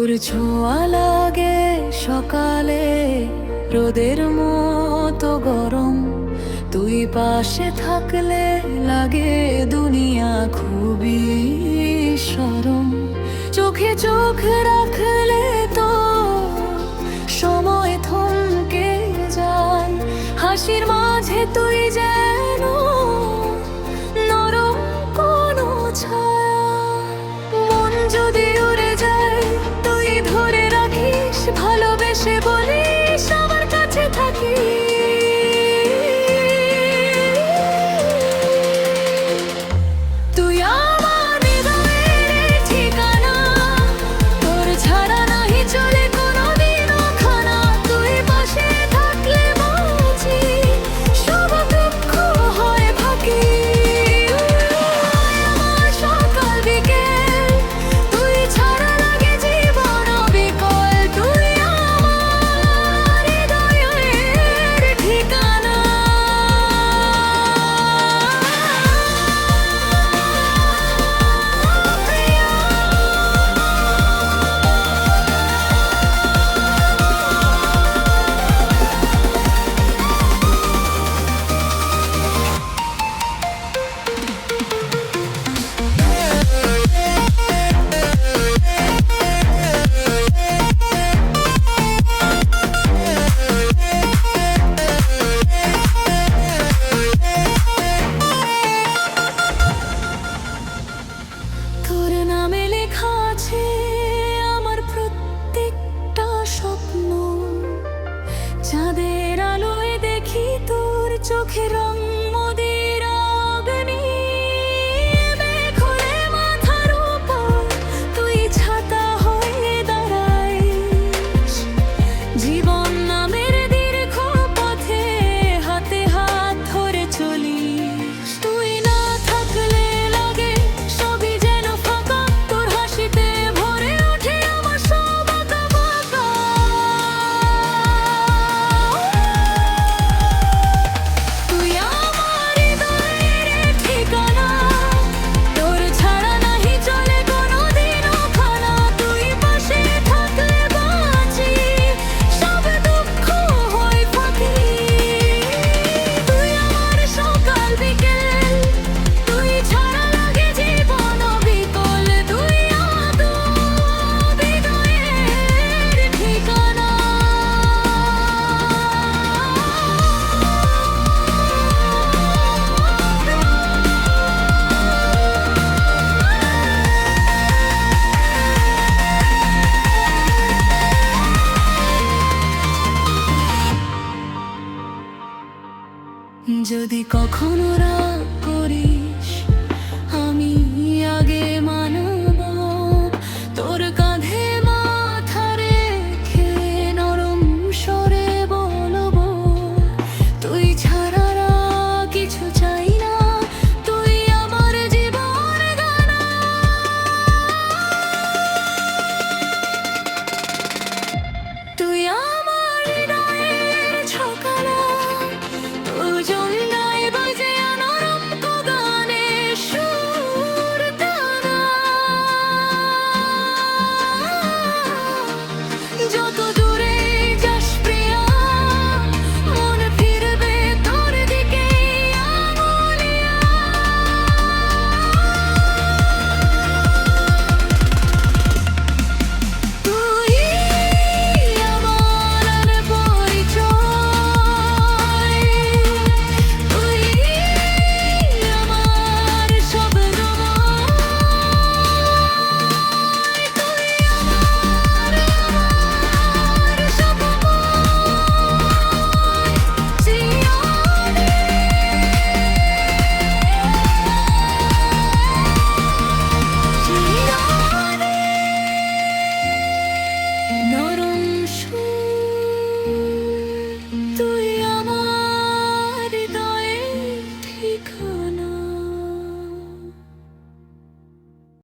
তোর ছোঁয়া লাগে সকালে রোদের মতো গরম, তুই পাশে থাকলে লাগে দুনিয়া খুবই সরম। চোখে চোখ রাখলে তো সময় থমকে যান, হাসির মাঝে তুই যেন নরম কোনো ছায়া। মন যদি উড়ে যায় তুই ধরে রাখিস, ভালোবেসে বলিস আমার কাছে থাকি। তুই আমার হৃদয়ের ঠিকানা, তোর ছাড়া নাহি চলে কোনোদিনও খানা। তুই পাশে থাকলে বাঁচি, সব দুঃখ হয় ফাঁকি। আমার সকাল বিকেল তুই ছাড়া লাগে জীবন অবিকল। তুই আমার হৃদয়ের ঠিকানা। তোর নামে লেখা আছে আমার প্রত্যেকটা স্বপ্ন, চাঁদের আলোয় দেখি তোর চোখে রং মোদের অগ্নি। মেঘলে মাথার উপর তুই ছাতা হয়ে দাঁড়াইস, জীবন নামের দীর্ঘ পথে হাতে হাত ধরে চলিস। তুই না থাকলে লাগে সবই যেন ফাঁকা, তোর হাসিতে ভরে ওঠে আমার সব আঁকা বাঁকা। তুই আমার হৃদয়ের ঠিকানা, তোর ছাড়া নাহি চলে কোনোদিনও খানা। তুই পাশে থাকলে বাঁচি, সব দুঃখ হয় ফাঁকি। তুই আমার সকাল বিকেল তুই ছাড়া লাগে জীবন অবিকল। তুই আমার হৃদয়ের ঠিকানা। যদি কখনো রাত